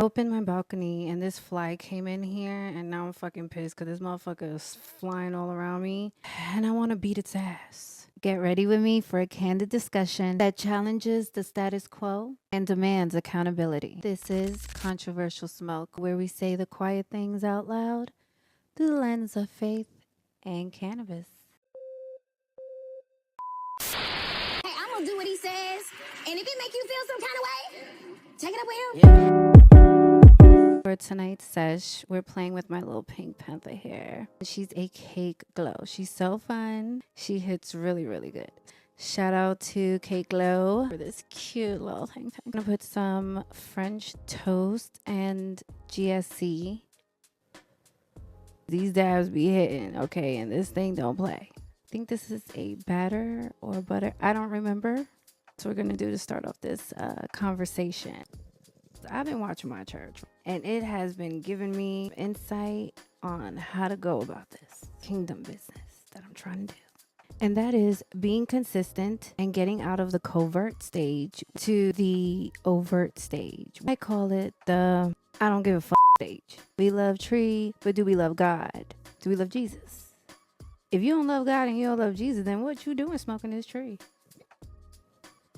I opened my balcony and this fly came in here and now I'm fucking pissed because this motherfucker is flying all around me and I want to beat its ass. Get ready with me for a candid discussion that challenges the status quo and demands accountability. This is Controversial Smoke, where we say the quiet things out loud through the lens of faith and cannabis. Hey, I'm gonna do what he says, and if it make you feel some kind of way, take it up with him. For tonight's sesh, we're playing with my little pink panther here. She's a cake glow. She's so fun. She hits really, really good. Shout out to Cake Glow for this cute little thing. I'm gonna put some French toast and GSC. These dabs be hitting, okay, and this thing don't play. I think this is a batter or butter. I don't remember. So we're gonna do to start off this conversation. I've been watching my church, and it has been giving me insight on how to go about this kingdom business that I'm trying to do. And that is being consistent and getting out of the covert stage to the overt stage. I call it the I don't give a fuck stage. We love tree, but do we love God? Do we love Jesus? If you don't love God and you don't love Jesus, then what you doing smoking this tree?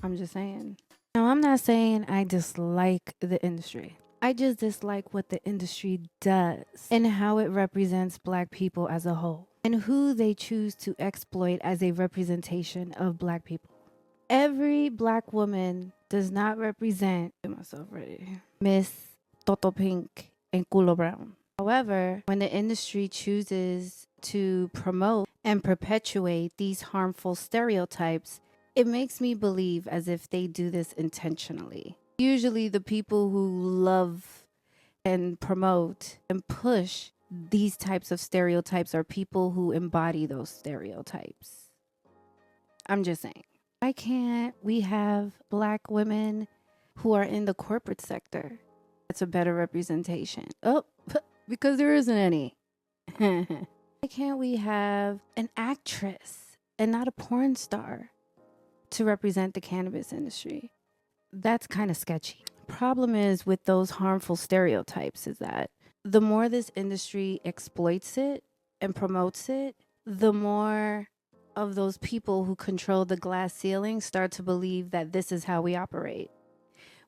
I'm just saying. Now, I'm not saying I dislike the industry. I just dislike what the industry does and how it represents Black people as a whole and who they choose to exploit as a representation of Black people. Every Black woman does not represent, get myself ready, Miss Toto Pink and Culo Brown. However, when the industry chooses to promote and perpetuate these harmful stereotypes, it makes me believe as if they do this intentionally. Usually the people who love and promote and push these types of stereotypes are people who embody those stereotypes. I'm just saying. Why can't we have Black women who are in the corporate sector? That's a better representation. Oh, because there isn't any. Why can't we have an actress and not a porn star to represent the cannabis industry? That's kind of sketchy. Problem is with those harmful stereotypes is that the more this industry exploits it and promotes it, the more of those people who control the glass ceiling start to believe that this is how we operate,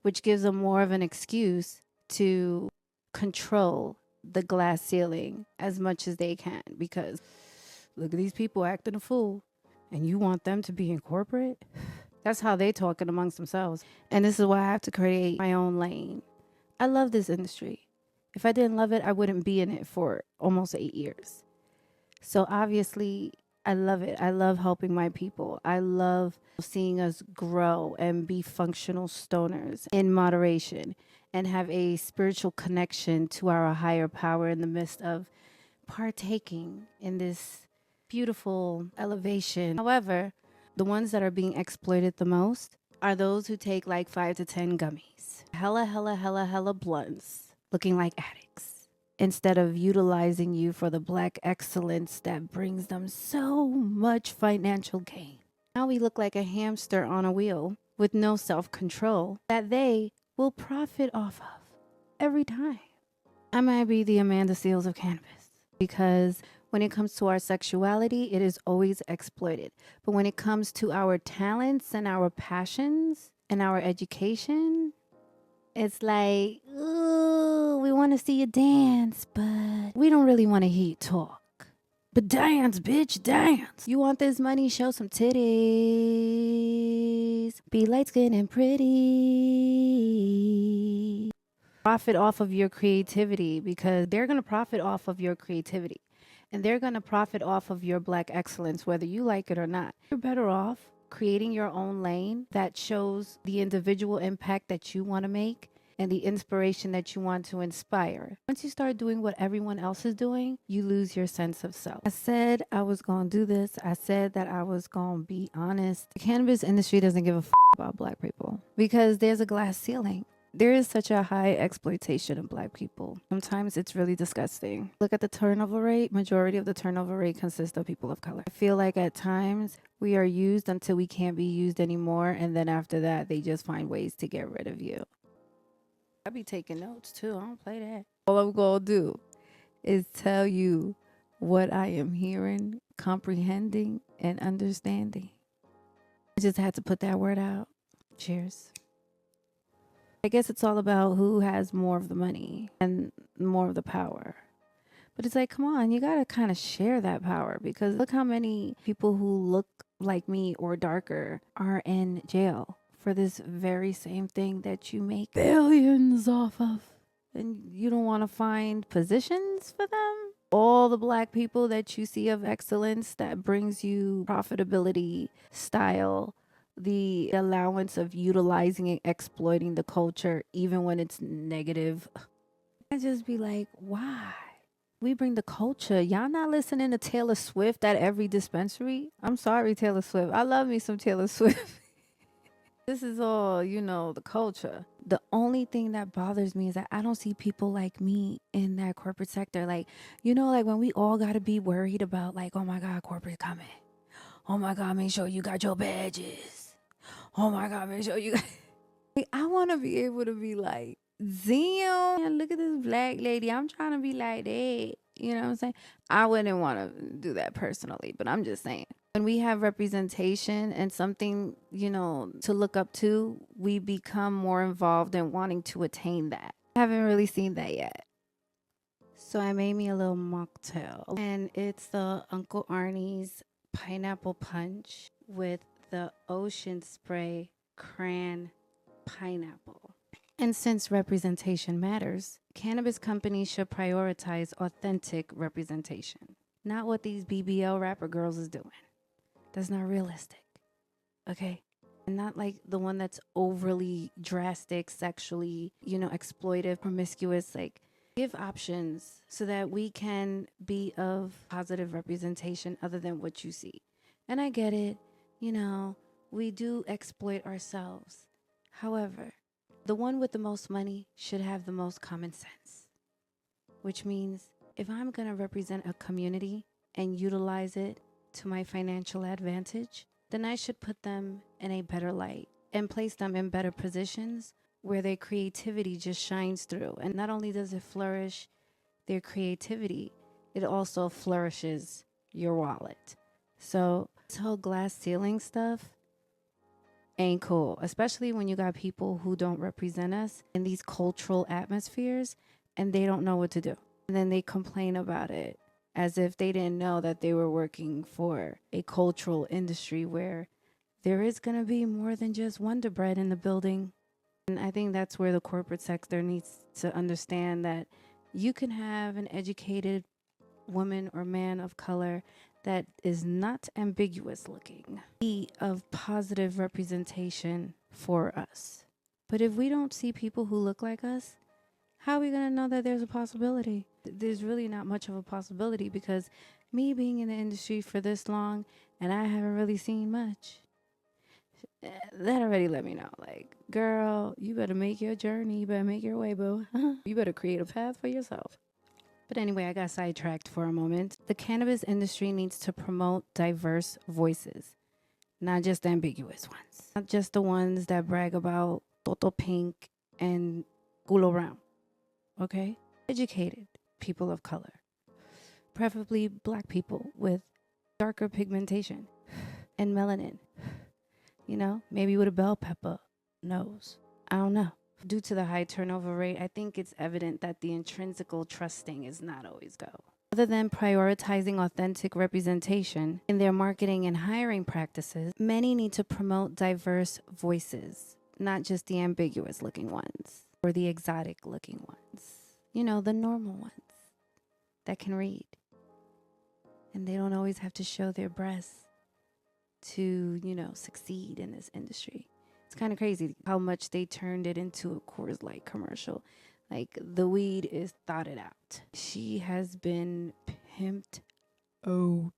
which gives them more of an excuse to control the glass ceiling as much as they can, because look at these people acting a fool and you want them to be in corporate? That's how they talking amongst themselves. And this is why I have to create my own lane. I love this industry. If I didn't love it, I wouldn't be in it for almost 8 years. So obviously, I love it. I love helping my people. I love seeing us grow and be functional stoners in moderation and have a spiritual connection to our higher power in the midst of partaking in this beautiful elevation. However, the ones that are being exploited the most are those who take like 5 to 10 gummies, hella blunts, looking like addicts, instead of utilizing you for the Black excellence that brings them so much financial gain. Now we look like a hamster on a wheel with no self-control that they will profit off of every time. I might be the Amanda Seals of cannabis because when it comes to our sexuality, it is always exploited. But when it comes to our talents and our passions and our education, it's like, ooh, we want to see you dance, but we don't really want to hear you talk. But dance, bitch, dance. You want this money? Show some titties. Be light skinned and pretty. Profit off of your creativity, because they're going to profit off of your creativity. And they're going to profit off of your Black excellence, whether you like it or not. You're better off creating your own lane that shows the individual impact that you want to make and the inspiration that you want to inspire. Once you start doing what everyone else is doing, you lose your sense of self. I said I was going to do this. I said that I was going to be honest. The cannabis industry doesn't give a about Black people because there's a glass ceiling. There is such a high exploitation of Black people. Sometimes it's really disgusting. Look at the turnover rate. Majority of the turnover rate consists of people of color. I feel like at times we are used until we can't be used anymore. And then after that, they just find ways to get rid of you. I be taking notes too. I don't play that. All I'm gonna do is tell you what I am hearing, comprehending, and understanding. I just had to put that word out. Cheers. I guess it's all about who has more of the money and more of the power. But it's like, come on, you gotta kind of share that power, because look how many people who look like me or darker are in jail for this very same thing that you make billions off of. And you don't want to find positions for them. All the black people that you see of excellence that brings you profitability, style, the allowance of utilizing and exploiting the culture, even when it's negative. I just be like, why? We bring the culture. Y'all not listening to Taylor Swift at every dispensary? I'm sorry, Taylor Swift. I love me some Taylor Swift. This is all, the culture. The only thing that bothers me is that I don't see people like me in that corporate sector. Like, like when we all got to be worried about, like, oh my God, corporate coming. Oh my God, make sure you got your badges. Oh my God, make sure you got. Like, I want to be able to be like, damn, look at this black lady. I'm trying to be like that. You know what I'm saying? I wouldn't want to do that personally, but I'm just saying. When we have representation and something, to look up to, we become more involved in wanting to attain that. I haven't really seen that yet. So I made me a little mocktail, and it's the Uncle Arnie's pineapple punch with the ocean spray cran pineapple. And since representation matters, cannabis companies should prioritize authentic representation, not what these BBL rapper girls is doing. That's not realistic, okay? And not like the one that's overly drastic, sexually, exploitive, promiscuous. Like, give options so that we can be of positive representation other than what you see. And I get it, we do exploit ourselves. However, the one with the most money should have the most common sense, which means if I'm going to represent a community and utilize it to my financial advantage, then I should put them in a better light and place them in better positions where their creativity just shines through. And not only does it flourish their creativity, it also flourishes your wallet. So this whole glass ceiling stuff ain't cool, especially when you got people who don't represent us in these cultural atmospheres and they don't know what to do. And then they complain about it as if they didn't know that they were working for a cultural industry where there is going to be more than just Wonder Bread in the building. And I think that's where the corporate sector needs to understand that you can have an educated woman or man of color that is not ambiguous looking, be of positive representation for us. But if we don't see people who look like us, how are we going to know that there's a possibility? There's really not much of a possibility, because me being in the industry for this long and I haven't really seen much, that already let me know, like, girl, you better make your journey. You better make your way, boo. You better create a path for yourself. But anyway, I got sidetracked for a moment. The cannabis industry needs to promote diverse voices, not just ambiguous ones. Not just the ones that brag about Toto Pink and Gulo Brown, okay? Educated people of color, preferably black people with darker pigmentation and melanin. Maybe with a bell pepper nose. I don't know. Due to the high turnover rate, I think it's evident that the intrinsical trusting is not always go. Other than prioritizing authentic representation in their marketing and hiring practices, many need to promote diverse voices, not just the ambiguous looking ones or the exotic looking ones. The normal ones that can read. And they don't always have to show their breasts to, succeed in this industry. It's kind of crazy how much they turned it into a Coors Light commercial. Like, the weed is thoughted out. She has been pimped out.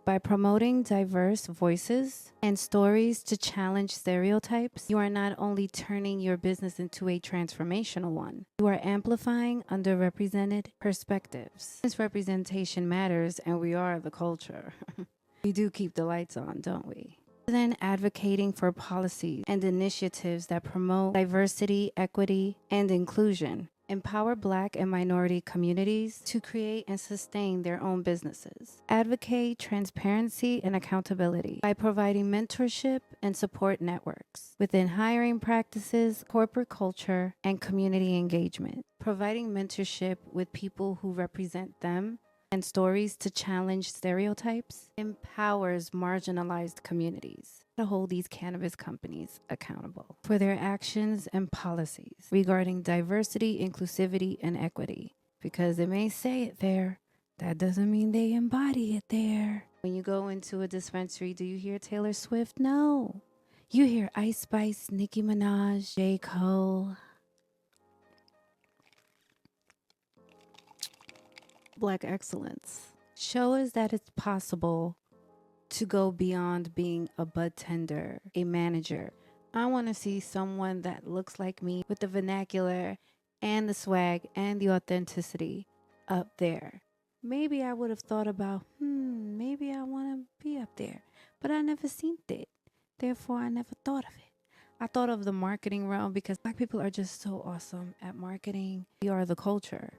By promoting diverse voices and stories to challenge stereotypes, you are not only turning your business into a transformational one, you are amplifying underrepresented perspectives. Since representation matters and we are the culture, we do keep the lights on, don't we? Then advocating for policies and initiatives that promote diversity, equity, and inclusion, empower Black and minority communities to create and sustain their own businesses, advocate transparency and accountability by providing mentorship and support networks within hiring practices, corporate culture, and community engagement, providing mentorship with people who represent them and stories to challenge stereotypes, empowers marginalized communities to hold these cannabis companies accountable for their actions and policies regarding diversity, inclusivity, and equity. Because they may say it there, that doesn't mean they embody it there. When you go into a dispensary, do you hear Taylor Swift? No. You hear Ice Spice, Nicki Minaj, J. Cole. Black excellence. Show us that it's possible to go beyond being a bud tender, a manager. I want to see someone that looks like me with the vernacular and the swag and the authenticity up there. Maybe I would have thought about, maybe I want to be up there, but I never seen it. Therefore, I never thought of it. I thought of the marketing realm because Black people are just so awesome at marketing. We are the culture.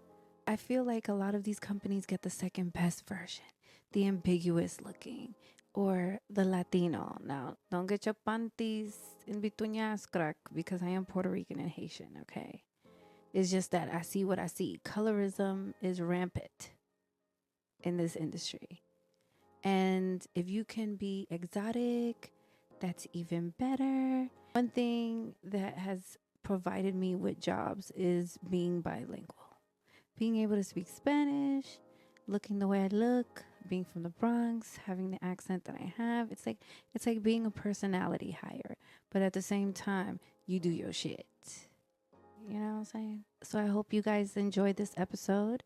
I feel like a lot of these companies get the second best version, the ambiguous looking, or the Latino. Now, don't get your panties in between your ass crack because I am Puerto Rican and Haitian, okay? It's just that I see what I see. Colorism is rampant in this industry. And if you can be exotic, that's even better. One thing that has provided me with jobs is being bilingual. Being able to speak Spanish, looking the way I look, being from the Bronx, having the accent that I have. It's like being a personality hire, but at the same time, you do your shit. You know what I'm saying? So I hope you guys enjoyed this episode.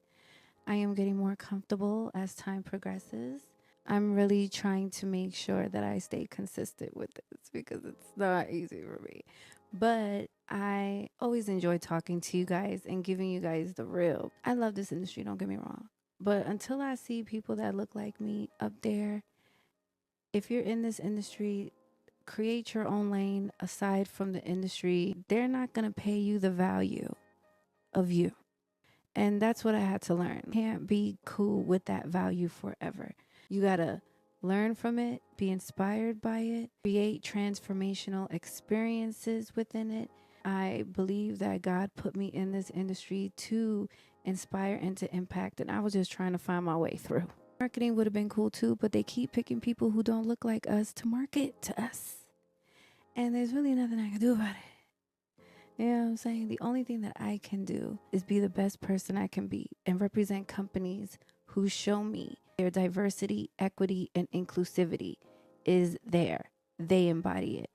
I am getting more comfortable as time progresses. I'm really trying to make sure that I stay consistent with this because it's not easy for me. But I always enjoy talking to you guys and giving you guys the real. I love this industry, don't get me wrong. But until I see people that look like me up there, if you're in this industry, create your own lane aside from the industry. They're not going to pay you the value of you. And that's what I had to learn. Can't be cool with that value forever. You got to learn from it, be inspired by it, create transformational experiences within it. I believe that God put me in this industry to inspire and to impact, and I was just trying to find my way through. Marketing would have been cool too, but they keep picking people who don't look like us to market to us. And there's really nothing I can do about it. You know what I'm saying? The only thing that I can do is be the best person I can be and represent companies who show me their diversity, equity, and inclusivity is there. They embody it.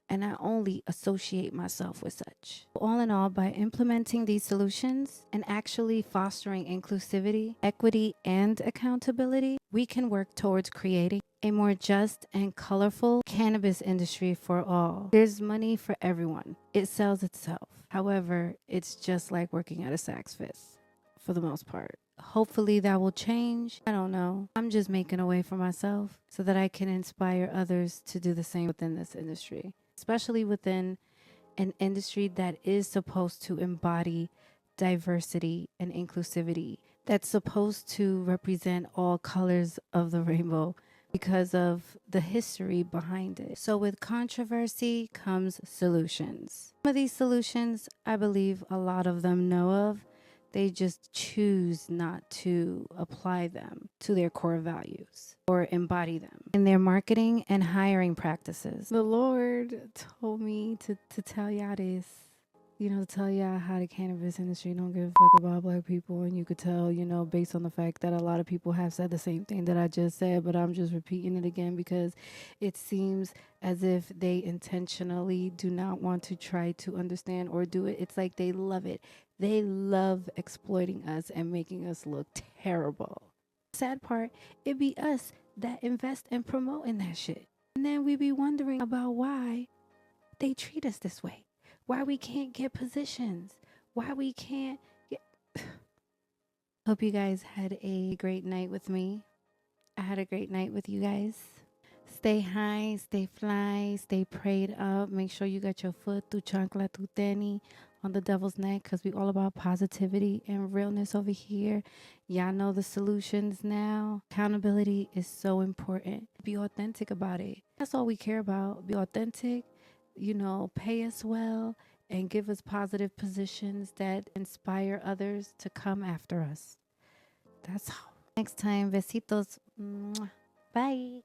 And I only associate myself with such. All in all, by implementing these solutions and actually fostering inclusivity, equity, and accountability, we can work towards creating a more just and colorful cannabis industry for all. There's money for everyone. It sells itself. However, it's just like working at a Saks Fifth for the most part. Hopefully that will change. I don't know. I'm just making a way for myself so that I can inspire others to do the same within this industry, especially within an industry that is supposed to embody diversity and inclusivity, that's supposed to represent all colors of the rainbow because of the history behind it. So with controversy comes solutions. Some of these solutions, I believe a lot of them know of. They just choose not to apply them to their core values or embody them in their marketing and hiring practices. The Lord told me to tell y'all this, to tell y'all how the cannabis industry don't give a fuck about Black people. And you could tell, based on the fact that a lot of people have said the same thing that I just said, but I'm just repeating it again because it seems as if they intentionally do not want to try to understand or do it. It's like they love it. They love exploiting us and making us look terrible. Sad part, it be us that invest and promote in that shit. And then we be wondering about why they treat us this way. Why we can't get positions. Why we can't get... Hope you guys had a great night with me. I had a great night with you guys. Stay high, stay fly, stay prayed up. Make sure you got your foot through chancla tu teni on the devil's neck, because we all about positivity and realness over here. Y'all know the solutions now. Accountability is so important. Be authentic about it. That's all we care about. Be authentic, pay us well, and give us positive positions that inspire others to come after us. That's all. Next time, besitos. Mwah. Bye.